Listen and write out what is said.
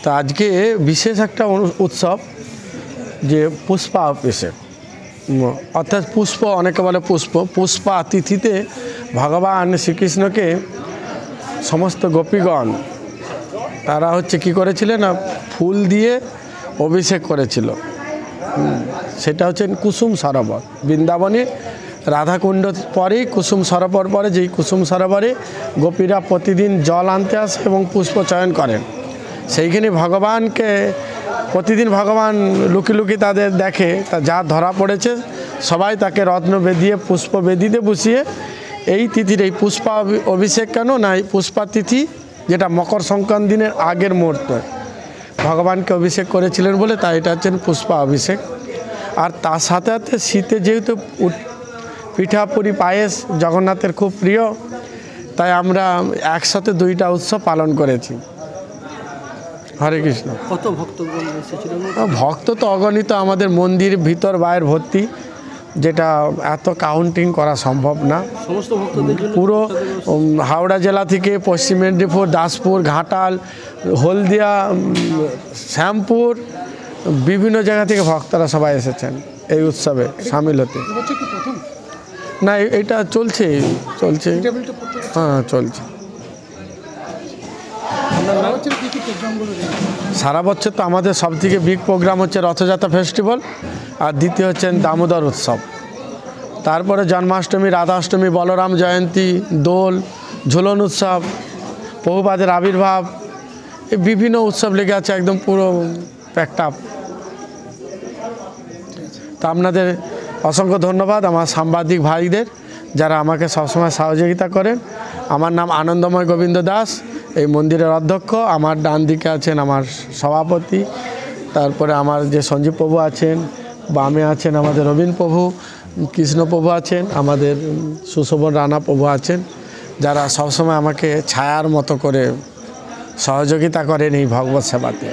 তো আজকে বিশেষ একটা উৎসব যে পুষ্পাভিষেক, অর্থাৎ পুষ্প, অনেকে বলে পুষ্পা তিথিতে ভগবান শ্রীকৃষ্ণকে সমস্ত গোপীগণ তারা কি করেছিলেন না, ফুল দিয়ে অভিষেক করেছিল। সেটা হচ্ছে কুসুম সরোবর, বৃন্দাবনে রাধাকুণ্ড পরেই কুসুম সরোবর পরে, যেই কুসুম সরোবরে গোপীরা প্রতিদিন জল আনতে আসে এবং পুষ্প চয়ন করেন। সেইখানে ভগবানকে প্রতিদিন ভগবান লুকি লুকি তাদের দেখে, তা যা ধরা পড়েছে সবাই তাকে রত্ন বেদিয়ে পুষ্প বেদিতে বসিয়ে এই তিথির এই পুষ্পা অভিষেক কেন না, এই পুষ্পা তিথি যেটা মকর সংক্রান্তি দিনের আগের মুহূর্ত ভগবানকে অভিষেক করেছিলেন বলে তাই এটা হচ্ছেন পুষ্পা অভিষেক। আর তার সাথে সাথে শীতে যেহেতু পিঠাপুরি পায়েস জগন্নাথের খুব প্রিয়, তাই আমরা একসাথে দুইটা উৎসব পালন করেছি। হরে কৃষ্ণ। কত ভক্তগণ এসেছিল? ভক্ত তো অগণিত, আমাদের মন্দির ভিতর বাইরে ভর্তি, যেটা এত কাউন্টিং করা সম্ভব না। সমস্ত ভক্তদের জন্য পুরো হাওড়া জেলা থেকে পশ্চিম মেদিনীপুর, দাসপুর, ঘাটাল, হলদিয়া, শ্যামপুর, বিভিন্ন জায়গা থেকে ভক্তরা সবাই এসেছেন এই উৎসবে সামিল হতে। না, এটা চলছে, হ্যাঁ চলছে। সারা বছর তো আমাদের সবথেকে বিগ প্রোগ্রাম হচ্ছে রথযাত্রা ফেস্টিভ্যাল, আর দ্বিতীয় হচ্ছেন দামোদর উৎসব, তারপরে জন্মাষ্টমী, রাধাষ্টমী, বলরাম জয়ন্তী, দোল, ঝুলন উৎসব, প্রভুপাদের আবির্ভাব, এই বিভিন্ন উৎসব লেগে আছে, একদম পুরো প্যাকড আপ। তা আপনাদের অসংখ্য ধন্যবাদ আমার সাংবাদিক ভাইদের যারা আমাকে সবসময় সহযোগিতা করেন। আমার নাম আনন্দময় গোবিন্দ দাস, এই মন্দিরের অধ্যক্ষ। আমার ডান দিকে আছেন আমার সভাপতি, তারপরে আমার যে সঞ্জীব প্রভু আছেন, বামে আছেন আমাদের রবীন প্রভু, কৃষ্ণ প্রভু আছেন, আমাদের সুশোভন রানা প্রভু আছেন, যারা সবসময় আমাকে ছায়ার মতো করে সহযোগিতা করেন এই ভগবত সেবাতে।